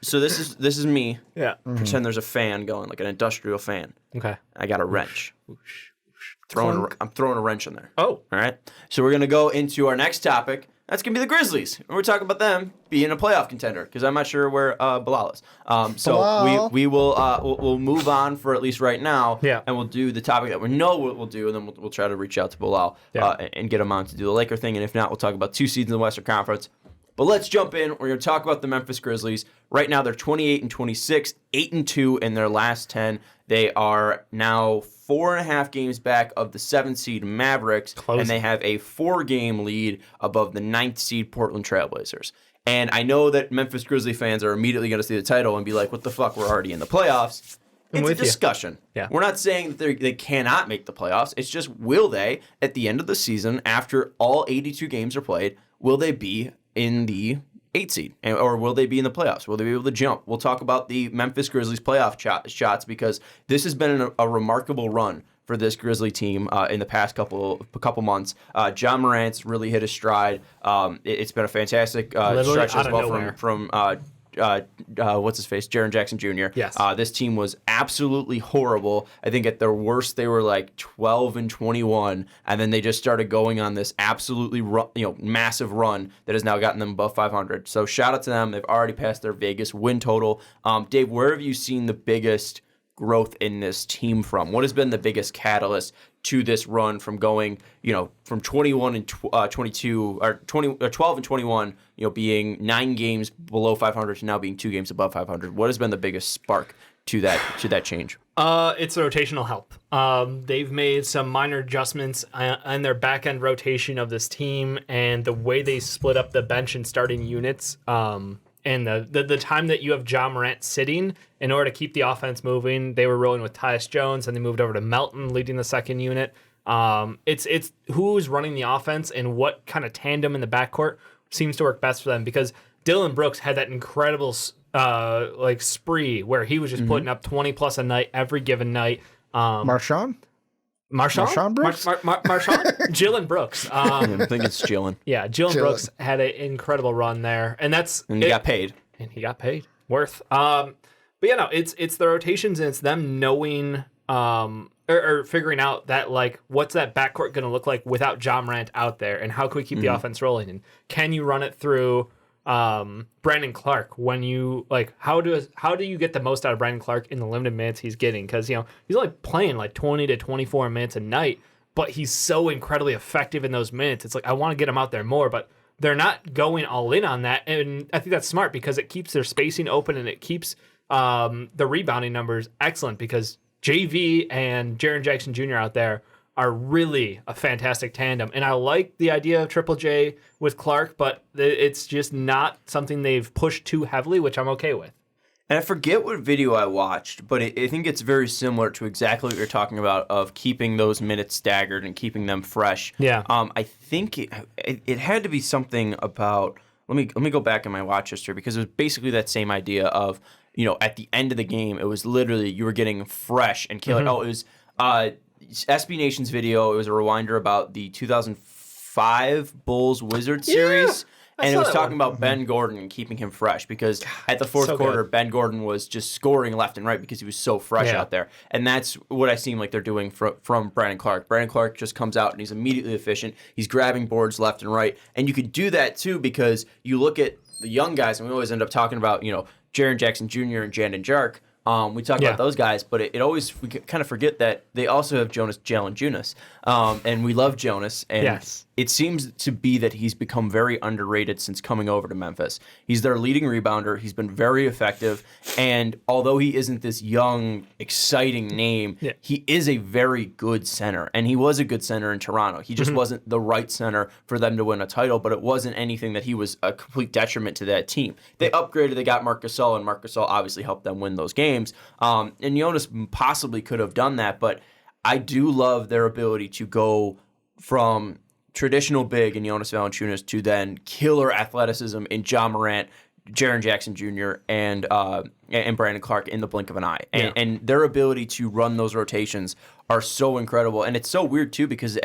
So this is me. Yeah. Pretend there's a fan going, like an industrial fan. Okay. I got a wrench. I'm throwing a wrench in there. Oh. All right. So we're gonna go into our next topic. That's gonna be the Grizzlies. And we're talking about them being a playoff contender because I'm not sure where Bilal is. So Bilal. we will we'll move on for at least right now. Yeah. And we'll do the topic that we know what we'll do, and then we'll try to reach out to Bilal and get him on to do the Laker thing. And if not, we'll talk about 2 seeds in the Western Conference. But let's jump in. We're going to talk about the Memphis Grizzlies. Right now, they're 28-26, 8-2 in their last 10. They are now 4.5 games back of the 7th seed Mavericks, Close. and they have a 4-game lead above the 9th seed Portland Trailblazers. And I know that Memphis Grizzly fans are immediately going to see the title and be like, what the fuck, we're already in the playoffs. It's a discussion. Yeah. We're not saying that they cannot make the playoffs. It's just, will they, at the end of the season, after all 82 games are played, will they be in the 8th seed, or will they be in the playoffs? Will they be able to jump? We'll talk about the Memphis Grizzlies playoff shots because this has been a remarkable run for this Grizzly team in the past couple months. John Morant's really hit his stride. It's been a fantastic stretch as well from what's his face, Jaren Jackson Jr. Yes. This team was absolutely horrible. I think at their worst they were like 12-21, and then they just started going on this absolutely massive run that has now gotten them above 500. So shout out to them. They've already passed their Vegas win total. Dave, where have you seen the biggest growth in this team from? What has been the biggest catalyst to this run from going, from 21 and 22 or 12 and 21, being 9 games below 500 to now being 2 games above 500? What has been the biggest spark to that change? It's the rotational help. They've made some minor adjustments in their back end rotation of this team and the way they split up the bench and starting units. And the time that you have John Morant sitting, in order to keep the offense moving, they were rolling with Tyus Jones, and they moved over to Melton leading the second unit. It's who's running the offense and what kind of tandem in the backcourt seems to work best for them, because Dillon Brooks had that incredible spree where he was just putting up 20 plus a night every given night. Marshawn Brooks? Marshawn? Jillian Brooks. I think it's Jillian. Yeah, Jillian Brooks had an incredible run there. And he got paid. And he got paid. Worth. But it's the rotations, and it's them knowing or figuring out that, what's that backcourt going to look like without John Morant out there, and how can we keep the offense rolling? And can you run it through Brandon Clark when you how do you get the most out of Brandon Clark in the limited minutes he's getting? Because he's only playing 20 to 24 minutes a night, but he's so incredibly effective in those minutes. It's I want to get him out there more, but they're not going all in on that, and I think that's smart because it keeps their spacing open, and it keeps the rebounding numbers excellent, because JV and Jaren Jackson Jr. out there are really a fantastic tandem. And I like the idea of Triple J with Clark, but it's just not something they've pushed too heavily, which I'm okay with. And I forget what video I watched, but I think it's very similar to exactly what you're talking about, of keeping those minutes staggered and keeping them fresh. Yeah. I think it had to be something about, let me go back in my watch history, because it was basically that same idea of, at the end of the game, it was literally you were getting fresh and killing. Oh, it was SB Nation's video. It was a reminder about the 2005 Bulls Wizards series. And it was talking about Ben Gordon and keeping him fresh, because at the fourth quarter, Ben Gordon was just scoring left and right because he was so fresh out there. And that's what I seem like they're doing from Brandon Clark. Brandon Clark just comes out and he's immediately efficient. He's grabbing boards left and right. And you could do that too, because you look at the young guys, and we always end up talking about, Jaren Jackson Jr. and Jandon Jark. We talk about those guys, but we kind of forget that they also have Jalen Junis. And we love Jonas. And it seems to be that he's become very underrated since coming over to Memphis. He's their leading rebounder. He's been very effective. And although he isn't this young, exciting name, he is a very good center. And he was a good center in Toronto. He just wasn't the right center for them to win a title, but it wasn't anything that he was a complete detriment to that team. They upgraded. They got Marc Gasol, and Marc Gasol obviously helped them win those games. And Jonas possibly could have done that, but I do love their ability to go from traditional big in Jonas Valanciunas to then killer athleticism in John Morant, Jaren Jackson Jr. and Brandon Clark in the blink of an eye. And their ability to run those rotations are so incredible. And it's so weird, too, because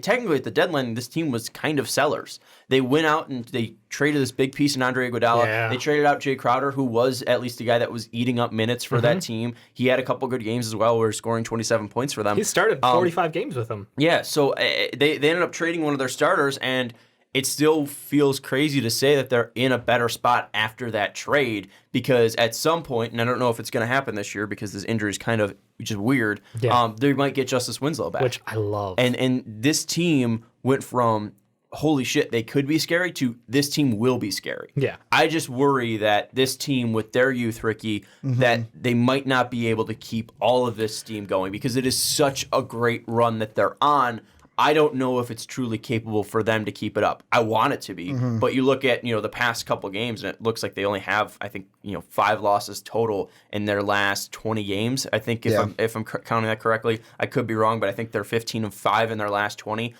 technically at the deadline, this team was kind of sellers. They went out and they traded this big piece in Andre Iguodala. Yeah. They traded out Jay Crowder, who was at least a guy that was eating up minutes for that team. He had a couple good games as well, where he was scoring 27 points for them. He started 45 games with them. Yeah, so they ended up trading one of their starters, and it still feels crazy to say that they're in a better spot after that trade, because at some point, and I don't know if it's going to happen this year because this injury is kind of just weird, they might get Justice Winslow back. Which I love. And this team went from, holy shit, they could be scary, to this team will be scary. Yeah. I just worry that this team with their youth, Ricky, that they might not be able to keep all of this steam going, because it is such a great run that they're on. I don't know if it's truly capable for them to keep it up. I want it to be, but you look at the past couple games, and it looks like they only have, I think, 5 losses total in their last 20 games. I think if I'm counting that correctly, I could be wrong, but I think they're 15-5 in their last 20.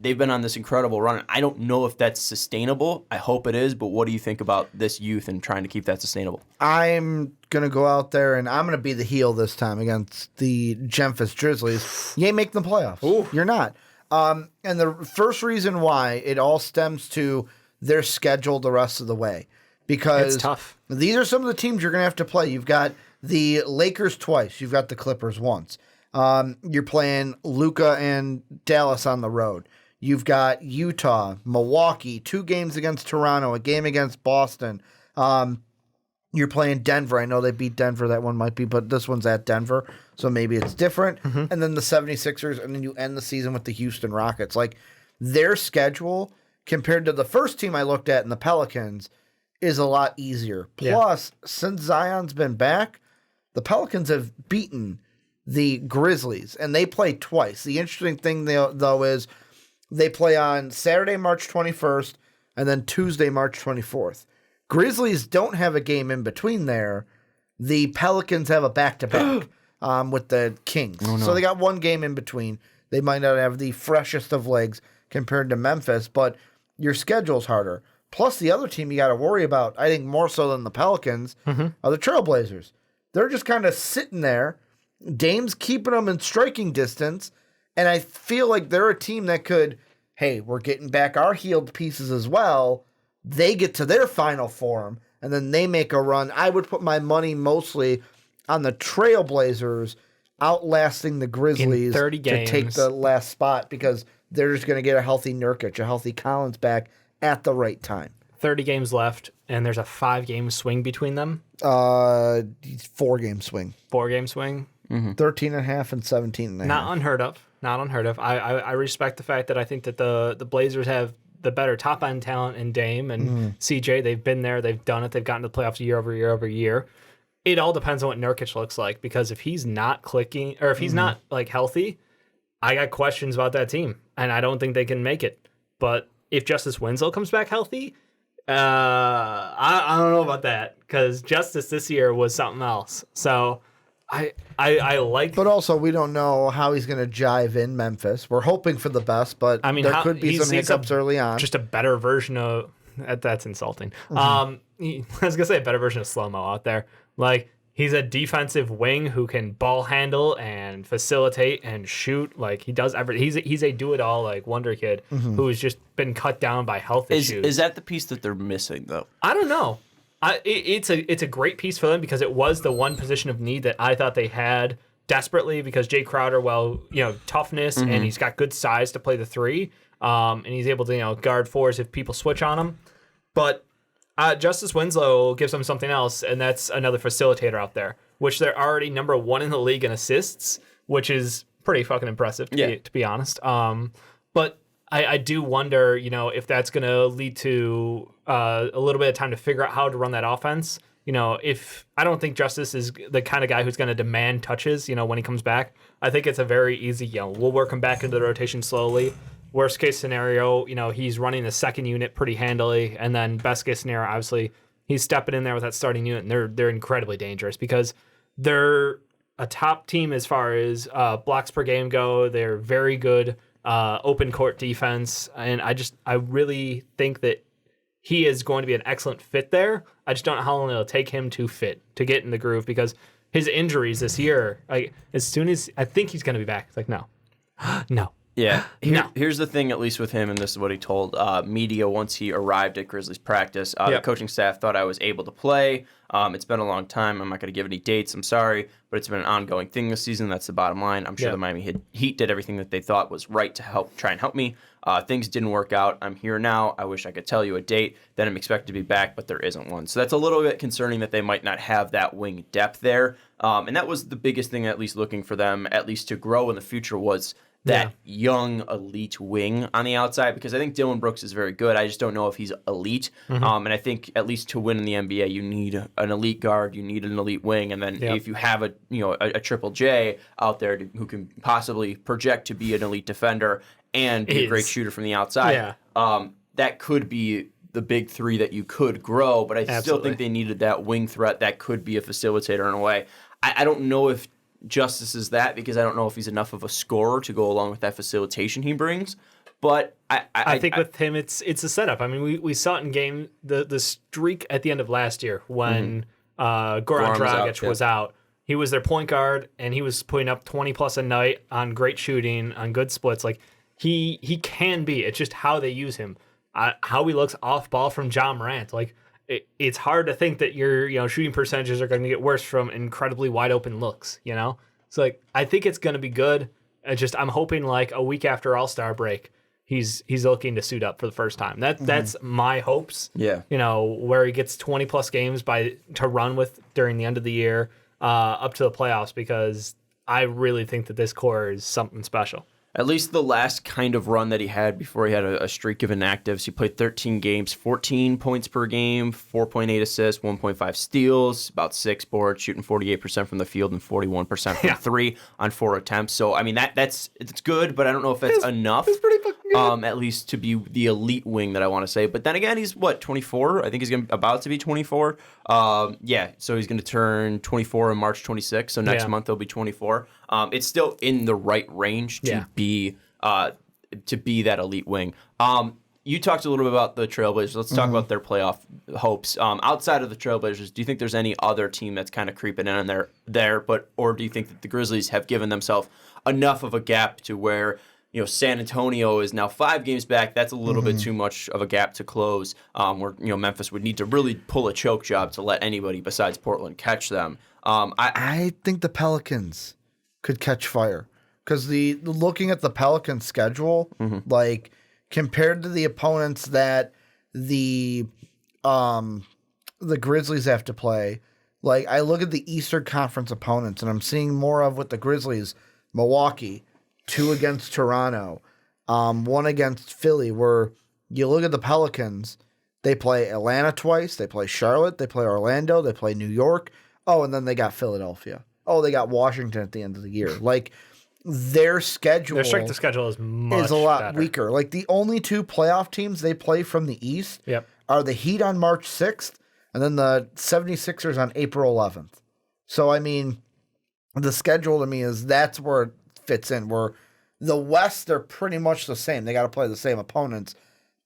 They've been on this incredible run. I don't know if that's sustainable. I hope it is, but what do you think about this youth and trying to keep that sustainable? I'm going to go out there, and I'm going to be the heel this time against the Memphis Grizzlies. You ain't making the playoffs. Ooh. You're not. And the first reason why, it all stems to their schedule the rest of the way. Because it's tough. These are some of the teams you're going to have to play. You've got the Lakers twice. You've got the Clippers once. You're playing Luka and Dallas on the road. You've got Utah, Milwaukee, 2 games against Toronto, a game against Boston. You're playing Denver. I know they beat Denver. That one might be, but this one's at Denver, so maybe it's different. And then the 76ers, and then you end the season with the Houston Rockets. Like, their schedule compared to the first team I looked at in the Pelicans is a lot easier. Plus, since Zion's been back, the Pelicans have beaten the Grizzlies, and they play twice. The interesting thing, though, is they play on Saturday, March 21st, and then Tuesday, March 24th. Grizzlies don't have a game in between there. The Pelicans have a back-to-back with the Kings. Oh, no. So they got one game in between. They might not have the freshest of legs compared to Memphis, but your schedule's harder. Plus, the other team you got to worry about, I think more so than the Pelicans, are the Trailblazers. They're just kind of sitting there. Dame's keeping them in striking distance, and I feel like they're a team that could, hey, we're getting back our healed pieces as well. They get to their final form, and then they make a run. I would put my money mostly on the Trailblazers outlasting the Grizzlies in 30 games. To take the last spot, because they're just going to get a healthy Nurkic, a healthy Collins back at the right time. 30 games left, and there's a 5-game swing between them. 4-game swing. 4-game swing. 13.5 and 17.5. Not unheard of. I respect the fact that I think that the Blazers have the better top-end talent in Dame and CJ. They've been there. They've done it. They've gotten to the playoffs year over year over year. It all depends on what Nurkic looks like, because if he's not clicking, or if he's not healthy, I got questions about that team, and I don't think they can make it. But if Justice Winslow comes back healthy, I don't know about that, because Justice this year was something else. So I like. But also, we don't know how he's going to jive in Memphis. We're hoping for the best, but I mean, there could be some hiccups early on. Just a better version of that's insulting. I was gonna say a better version of Slow-Mo out there. Like, he's a defensive wing who can ball handle and facilitate and shoot. Like, he does everything. He's a do-it-all, like, wonder kid who has just been cut down by health issues. Is that the piece that they're missing, though? I don't know. It's a great piece for them, because it was the one position of need that I thought they had desperately, because Jay Crowder, toughness, and he's got good size to play the 3, and he's able to guard 4s if people switch on him. But Justice Winslow gives them something else, and that's another facilitator out there, which they're already number 1 in the league in assists, which is pretty fucking impressive, to be honest. But I do wonder, if that's going to lead to a little bit of time to figure out how to run that offense. If I don't think Justice is the kind of guy who's going to demand touches, when he comes back. I think it's a very easy, we'll work him back into the rotation slowly. Worst case scenario, he's running the second unit pretty handily, and then best case scenario, obviously, he's stepping in there with that starting unit, and they're incredibly dangerous, because they're a top team as far as blocks per game go. They're very good open court defense, and I really think that he is going to be an excellent fit there. I just don't know how long it'll take him to get in the groove, because his injuries this year, like as soon as I think he's going to be back, it's like, no. Yeah. No. Here's the thing, at least with him, and this is what he told media once he arrived at Grizzlies practice. The coaching staff thought I was able to play. It's been a long time. I'm not going to give any dates. I'm sorry, but it's been an ongoing thing this season. That's the bottom line. I'm sure the Miami Heat did everything that they thought was right to try and help me. Things didn't work out. I'm here now. I wish I could tell you a date. Then I'm expected to be back, but there isn't one. So that's a little bit concerning that they might not have that wing depth there. And that was the biggest thing, at least looking for them, at least to grow in the future, was that young elite wing on the outside, because I think Dylan Brooks is very good. I just don't know if he's elite. And I think at least to win in the NBA, you need an elite guard, you need an elite wing, and then if you have a Triple J out there who can possibly project to be an elite defender and be a great shooter from the outside, that could be the big three that you could grow. But I still think they needed that wing threat that could be a facilitator in a way. I don't know if Justice is that, because I don't know if he's enough of a scorer to go along with that facilitation he brings. But I think with him, it's a setup. I mean, we saw it in game the streak at the end of last year when Goran Dragic was out. He was their point guard, and he was putting up 20 plus a night on great shooting, on good splits. Like he can be. It's just how they use him, how he looks off ball from John Morant. Like it's hard to think that your shooting percentages are going to get worse from incredibly wide open looks. So like I think it's going to be good. I'm hoping like a week after All-Star break, he's looking to suit up for the first time. That's my hopes. Yeah. Where he gets 20 plus games to run with during the end of the year, up to the playoffs, because I really think that this core is something special. At least the last kind of run that he had before he had a streak of inactives. He played 13 games, 14 points per game, 4.8 assists, 1.5 steals, about 6 boards, shooting 48% from the field and 41% from 3 on 4 attempts. So, I mean, it's good, but I don't know if that's enough. It's pretty fucking good. At least to be the elite wing that I want to say. But then again, he's 24? I think he's about to be 24. So he's going to turn 24 on March 26th. So next month he'll be 24. It's still in the right range to be that elite wing. You talked a little bit about the Trailblazers. Let's talk about their playoff hopes. Outside of the Trailblazers, do you think there's any other team that's kind of creeping in there? Or do you think that the Grizzlies have given themselves enough of a gap to where San Antonio is now 5 games back? That's a little bit too much of a gap to close. Where Memphis would need to really pull a choke job to let anybody besides Portland catch them. I think the Pelicans could catch fire, because looking at the Pelicans schedule, like compared to the opponents that the Grizzlies have to play, like I look at the Eastern Conference opponents and I'm seeing more of with the Grizzlies: Milwaukee, 2 against Toronto, 1 against Philly. Where you look at the Pelicans, they play Atlanta twice, they play Charlotte, they play Orlando, they play New York. Oh, and then they got Philadelphia. Oh, they got Washington at the end of the year. Like their schedule, their strength of schedule is a lot better. weaker. Like the only 2 playoff teams they play from the East are the Heat on March 6th and then the 76ers on April 11th. So I mean, the schedule to me that's where it fits in. Where the West, they're pretty much the same. They got to play the same opponents,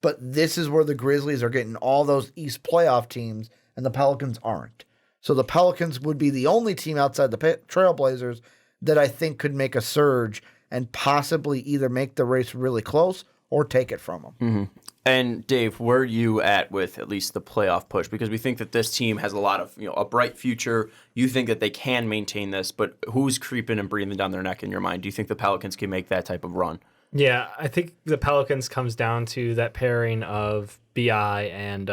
but this is where the Grizzlies are getting all those East playoff teams, and the Pelicans aren't. So the Pelicans would be the only team outside the Trailblazers that I think could make a surge and possibly either make the race really close or take it from them. And Dave, where are you at with at least the playoff push? Because we think that this team has a lot of, a bright future. You think that they can maintain this, but who's creeping and breathing down their neck in your mind? Do you think the Pelicans can make that type of run? Yeah, I think the Pelicans comes down to that pairing of BI and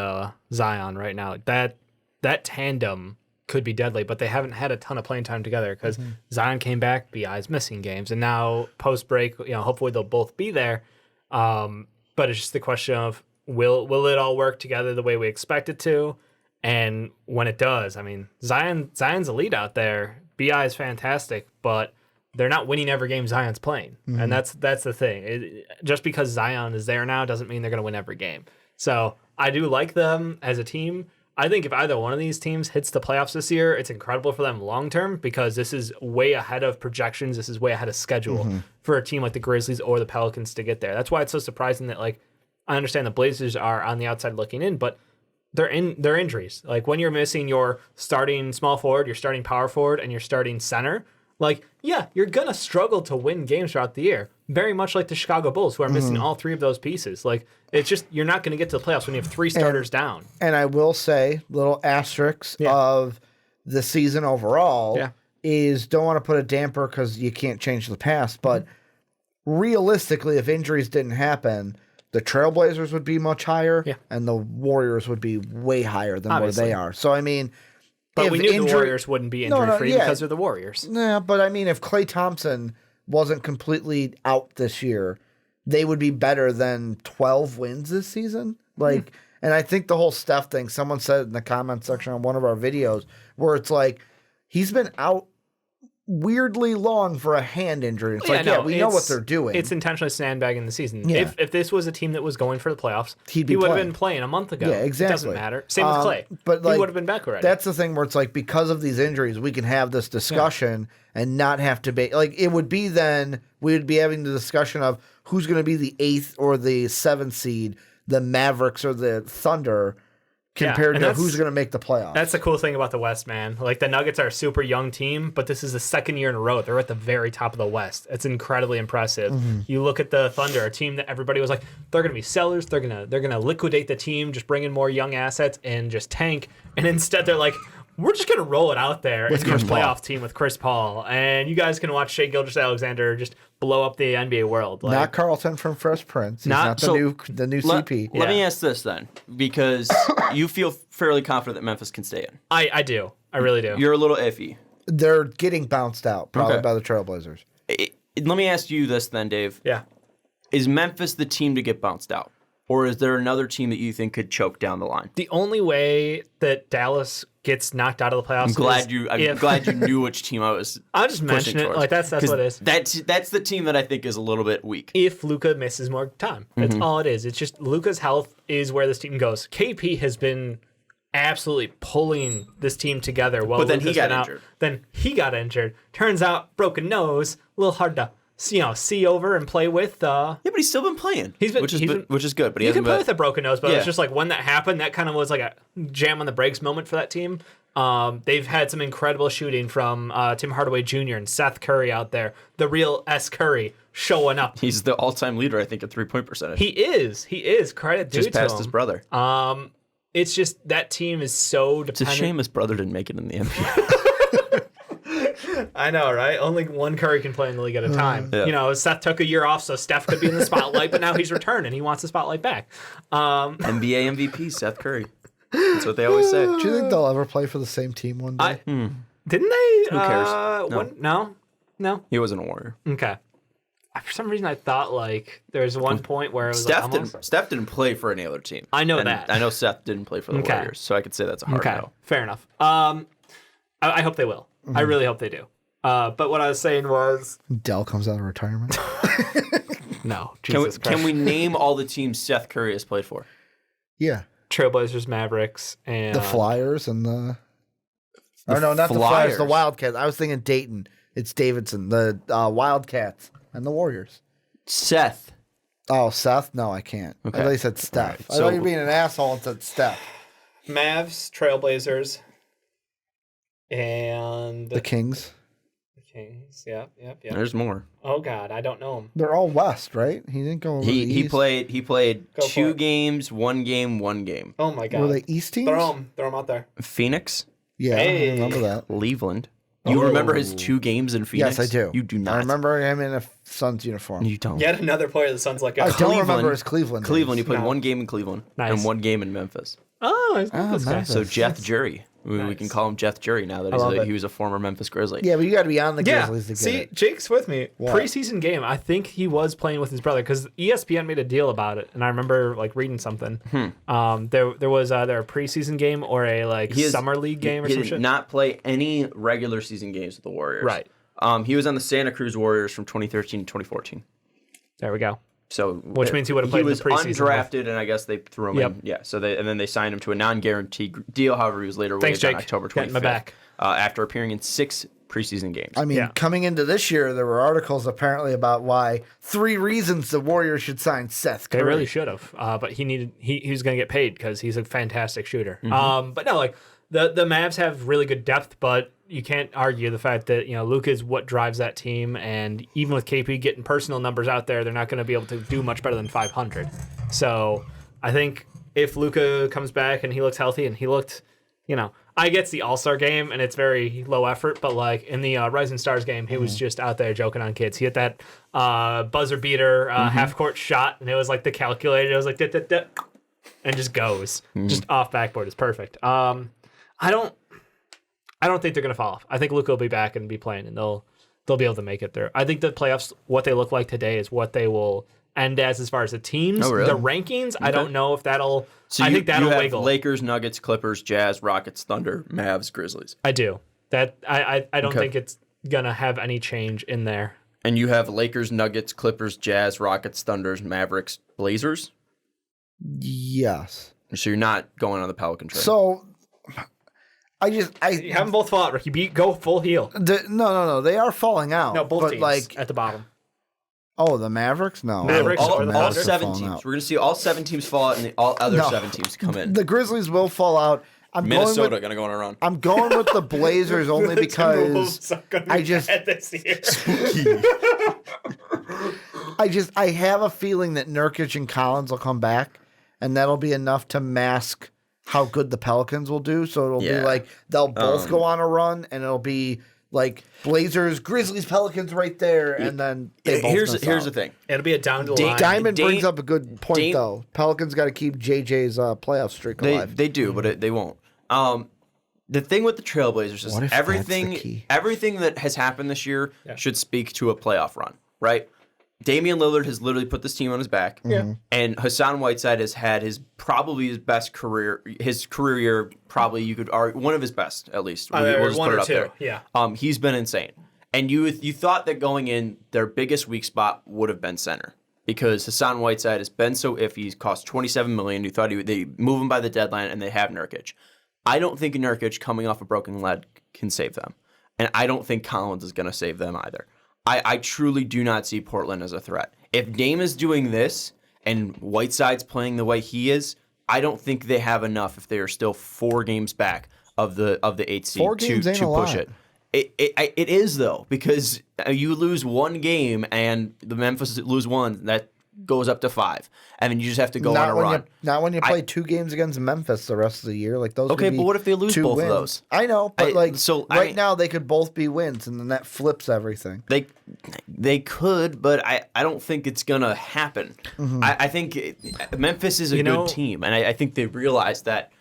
Zion right now. That tandem could be deadly, but they haven't had a ton of playing time together because Zion came back, BI's missing games, and now post break, hopefully they'll both be there. But it's just the question of will it all work together the way we expect it to? And when it does, I mean, Zion's elite out there. BI is fantastic, but they're not winning every game Zion's playing, and that's the thing. Just because Zion is there now doesn't mean they're going to win every game. So I do like them as a team. I think if either one of these teams hits the playoffs this year, it's incredible for them long term, because this is way ahead of projections. This is way ahead of schedule for a team like the Grizzlies or the Pelicans to get there. That's why it's so surprising that I understand the Blazers are on the outside looking in, but they're injuries. Like when you're missing your starting small forward, your starting power forward, and your starting center, like, yeah, you're going to struggle to win games throughout the year. Very much like the Chicago Bulls, who are missing all three of those pieces. Like, it's just, you're not going to get to the playoffs when you have three starters down. And I will say, little asterisks of the season overall is don't want to put a damper because you can't change the past, but realistically, if injuries didn't happen, the Trailblazers would be much higher, and the Warriors would be way higher than where they are. So, I mean... But we knew the Warriors wouldn't be injury-free because they're the Warriors. Yeah, but I mean, if Klay Thompson wasn't completely out this year, they would be better than 12 wins this season. Like, and I think the whole Steph thing, someone said in the comment section on one of our videos, where it's like, he's been out weirdly long for a hand injury. It's we know what they're doing. It's intentionally sandbagging the season. Yeah. If this was a team that was going for the playoffs, he would have been playing a month ago. Yeah, exactly. It doesn't matter. Same with Klay. But like, he would have been back already. That's the thing where it's like, because of these injuries, we can have this discussion and not have to be like, it would be then we would be having the discussion of who's going to be the 8th or the 7th seed, the Mavericks or the Thunder, compared to who's going to make the playoffs. That's the cool thing about the West, man. Like, the Nuggets are a super young team, but this is the second year in a row. They're at the very top of the West. It's incredibly impressive. You look at the Thunder, a team that everybody was like, they're going to be sellers. They're gonna liquidate the team, just bring in more young assets and just tank. And instead, they're like, we're just going to roll it out there and be a playoff team with Chris Paul. And you guys can watch Shai Gilgeous-Alexander just blow up the NBA world. Like, not Carlton from Fresh Prince. He's not the new CP. Let me ask this then, because you feel fairly confident that Memphis can stay in. I do. I really do. You're a little iffy. They're getting bounced out probably by the Trailblazers. Let me ask you this then, Dave. Yeah. Is Memphis the team to get bounced out? Or is there another team that you think could choke down the line? The only way that Dallas gets knocked out of the playoffs. I'm glad you knew which team I was. I'll just mention it. Like that's what it is. That's the team that I think is a little bit weak. If Luka misses more time, that's all it is. It's just Luka's health is where this team goes. KP has been absolutely pulling this team together. But then he got injured. Then he got injured. Turns out broken nose, a little hard to see over and play with. Yeah, but he's still been playing. Which is good. But he can play with a broken nose. But it's just like when that happened, that kind of was like a jam on the brakes moment for that team. They've had some incredible shooting from Tim Hardaway Jr. and Seth Curry out there. The real S. Curry showing up. He's the all-time leader, I think, at 3-point percentage. He is. Credit due to him. Just past his brother. It's just that team is so dependent. It's a shame his brother didn't make it in the NBA. I know, right? Only one Curry can play in the league at a time. Yeah. You know, Seth took a year off, so Steph could be in the spotlight, but now he's returning. He wants the spotlight back. NBA MVP, Seth Curry. That's what they always say. Do you think they'll ever play for the same team one day? Didn't they? Who cares? No? He wasn't a Warrior. Okay. For some reason, I thought like there was one point where it was Steph didn't play for any other team. I know that. I know Seth didn't play for the Warriors, so I could say that's a hard no. Fair enough. I hope they will. I really hope they do. But what I was saying was Dell comes out of retirement. No. Jesus Christ. Can we name all the teams Seth Curry has played for? Yeah. Trailblazers, Mavericks, and the Flyers and the not the Flyers, the Wildcats. I was thinking Dayton. It's Davidson. The Wildcats and the Warriors. Seth. Oh, Seth? No, I can't. Okay. I thought you said Steph. Right. I thought you were being an asshole and said Steph. Mavs, Trailblazers, and the Kings. Kings. Yep. There's more. Oh God, I don't know them. They're all West, right? He didn't go over the East. He played 2 games, 1 game. Oh my God. Were they East teams? Throw them out there. Phoenix. Yeah, Hey. I remember that. Cleveland. You remember his 2 games in Phoenix? Yes, I do. You do not. I remember him in a Suns uniform. You don't. Yet another player the Suns let go. I don't remember his Cleveland. Cleveland. He days. played 1 game in Cleveland and 1 game in Memphis. Oh, he's Memphis guy. Memphis. So Jeff Jury. We can call him Jeff Jury now that he was a former Memphis Grizzly. Yeah, but you got to be on the Grizzlies to get see, it. Jake's with me. What? Preseason game, I think he was playing with his brother because ESPN made a deal about it, and I remember like reading something. There was either a preseason game or a summer league game or he some did shit. not play any regular season games with the Warriors. Right. He was on the Santa Cruz Warriors from 2013 to 2014. There we go. So which means he would have played the preseason. He was preseason. undrafted, and I guess they threw him in. Yeah. So then they signed him to a non-guaranteed deal. However, he was later waived on October 25th. Getting my back. After appearing in 6 preseason games. I mean, coming into this year, there were articles apparently about why 3 reasons the Warriors should sign Seth Curry. They really should have, but he was going to get paid because he's a fantastic shooter. But no, like the Mavs have really good depth, but you can't argue the fact that Luka is what drives that team, and even with KP getting personal numbers out there, they're not going to be able to do much better than 500. So I think if Luka comes back and he looks healthy and he looked, I get the All-Star game and it's very low effort, but like in the Rising Stars game, he was just out there joking on kids. He hit that buzzer beater half-court shot, and it was like the calculated. It was like, and just goes. Just off backboard. It's perfect. I don't think they're going to fall off. I think Luka will be back and be playing, and they'll be able to make it there. I think the playoffs, what they look like today, is what they will end as far as the teams. Oh, really? The rankings, I don't know if that'll. So I think that'll you have wiggle. Lakers, Nuggets, Clippers, Jazz, Rockets, Thunder, Mavs, Grizzlies. I do. That I don't think it's gonna have any change in there. And you have Lakers, Nuggets, Clippers, Jazz, Rockets, Thunders, Mavericks, Blazers. Yes. So you're not going on the Pelican train. So You have them both fall out, Ricky. Go full heel. No. They are falling out. No, both but teams like at the bottom. Oh, the Mavericks? No. Mavericks all, or the all Thunder? 7 falling teams. out. We're going to see all 7 teams fall out and all other No. 7 teams come in. The Grizzlies will fall out. Minnesota going to go on a run. I'm going with the Blazers only because I just I have a feeling that Nurkic and Collins will come back, and that'll be enough to mask how good the Pelicans will do. So it'll be like they'll both go on a run, and it'll be like Blazers, Grizzlies, Pelicans right there, and then they both Here's miss the out. thing. It'll be a down the line. Diamond brings up a good point though. Pelicans got to keep JJ's playoff streak alive. They do, but they won't. The thing with the Trailblazers is everything that has happened this year should speak to a playoff run, right? Damian Lillard has literally put this team on his back, and Hassan Whiteside has had his best career, his career year. Probably you could argue one of his best, at least. We'll just one put it or up two. there. Yeah. He's been insane, and you thought that going in, their biggest weak spot would have been center because Hassan Whiteside has been so iffy. He's cost $27 million. You thought they move him by the deadline, and they have Nurkic. I don't think Nurkic coming off a broken leg can save them, and I don't think Collins is going to save them either. I truly do not see Portland as a threat. If Dame is doing this and Whiteside's playing the way he is, I don't think they have enough if they are still 4 games back of the 8th seed to push it. It is though, because you lose one game and the Memphis lose one, that goes up to 5, and then you just have to go on a run. Not when you play 2 games against Memphis the rest of the year. Like those. Okay, could be but what if they lose 2 both wins. of those? I know, but right now they could both be wins, and then that flips everything. They could, but I don't think it's gonna happen. I think Memphis is a good team, and I think they realize that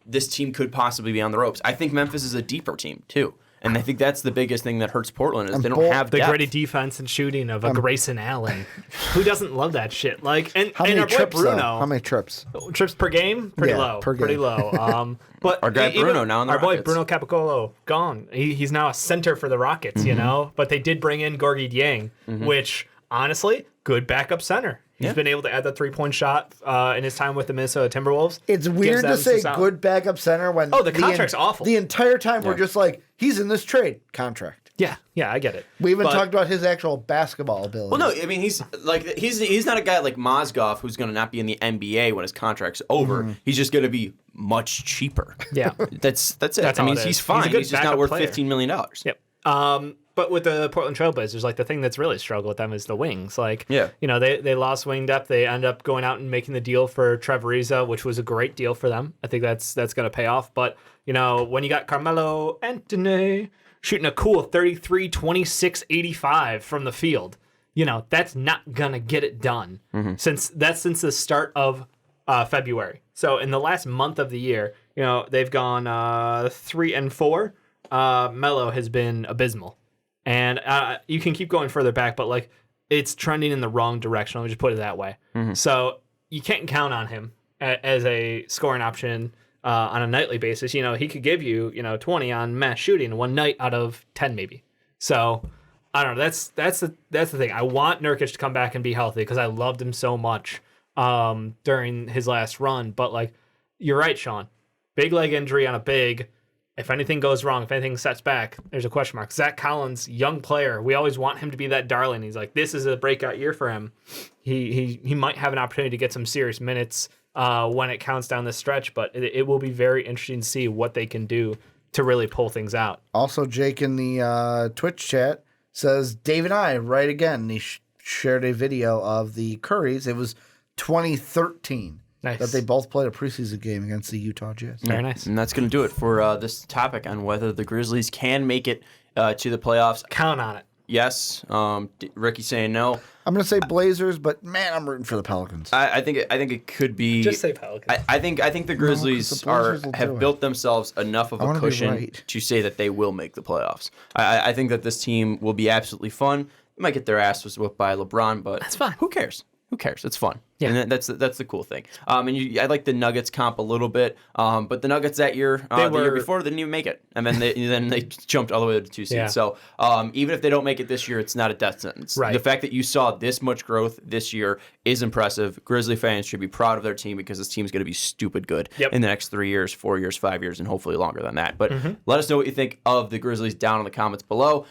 this team could possibly be on the ropes. I think Memphis is a deeper team too. And I think that's the biggest thing that hurts Portland is they don't have the depth. gritty defense and shooting of a Grayson Allen. Who doesn't love that shit? Like, and How many our boy trips? Bruno. How many trips? Trips per game? Pretty Yeah, low. per game. Pretty low. But Our guy Bruno now in the our boy Rockets. Bruno Capicolo gone. He's now a center for the Rockets. But they did bring in Gorgui Dieng, which honestly, good backup center. He's been able to add that 3-point shot in his time with the Minnesota Timberwolves. It's weird to say good backup center when the contract's awful. The entire time we're just like, he's in this trade contract. Yeah, I get it. We even talked about his actual basketball ability. Well, no, I mean he's not a guy like Mozgov who's going to not be in the NBA when his contract's over. He's just going to be much cheaper. Yeah, that's it. That's I mean all it he's is. fine. He's a good He's just not backup worth player. $15 million. Yep. But with the Portland Trailblazers, like the thing that's really struggled with them is the wings. Like, they lost wing depth. They end up going out and making the deal for Trevor Ariza, which was a great deal for them. I think that's going to pay off. But, when you got Carmelo Anthony shooting a cool 33, 26, 85 from the field, that's not going to get it done since the start of February. So in the last month of the year, they've gone 3-4. Melo has been abysmal. And you can keep going further back, but like it's trending in the wrong direction. Let me just put it that way. So you can't count on him as a scoring option on a nightly basis. He could give you 20 on mass shooting one night out of 10 maybe. So I don't know. That's the thing. I want Nurkic to come back and be healthy because I loved him so much during his last run. But like you're right, Sean. Big leg injury on a big. if anything goes wrong, if anything sets back, there's a question mark. Zach Collins, young player. We always want him to be that darling. He's like, this is a breakout year for him. He might have an opportunity to get some serious minutes when it counts down the stretch, but it will be very interesting to see what they can do to really pull things out. Also, Jake in the Twitch chat says, Dave and I, right again. He shared a video of the Currys. It was 2013 Nice. that they both played a preseason game against the Utah Jazz. Very nice. And that's going to do it for this topic on whether the Grizzlies can make it to the playoffs. Count on it. Yes. Ricky saying no. I'm going to say Blazers, but man, I'm rooting for the Pelicans. I think it could be. Just say Pelicans. I think the Grizzlies the Blazers will do have it. built themselves enough of I a wanna be cushion right. to say that they will make the playoffs. I think that this team will be absolutely fun. They might get their asses whipped by LeBron, but That's fine. Who cares? Who cares? It's fun. Yeah. And that's the cool thing. And I like the Nuggets comp a little bit. But the Nuggets that year, the year before, they didn't even make it, and then they jumped all the way to the 2 seed. Yeah. So even if they don't make it this year, it's not a death sentence. Right. The fact that you saw this much growth this year is impressive. Grizzly fans should be proud of their team because this team's going to be stupid good in the next 3 years, 4 years, 5 years, and hopefully longer than that. But let us know what you think of the Grizzlies down in the comments below.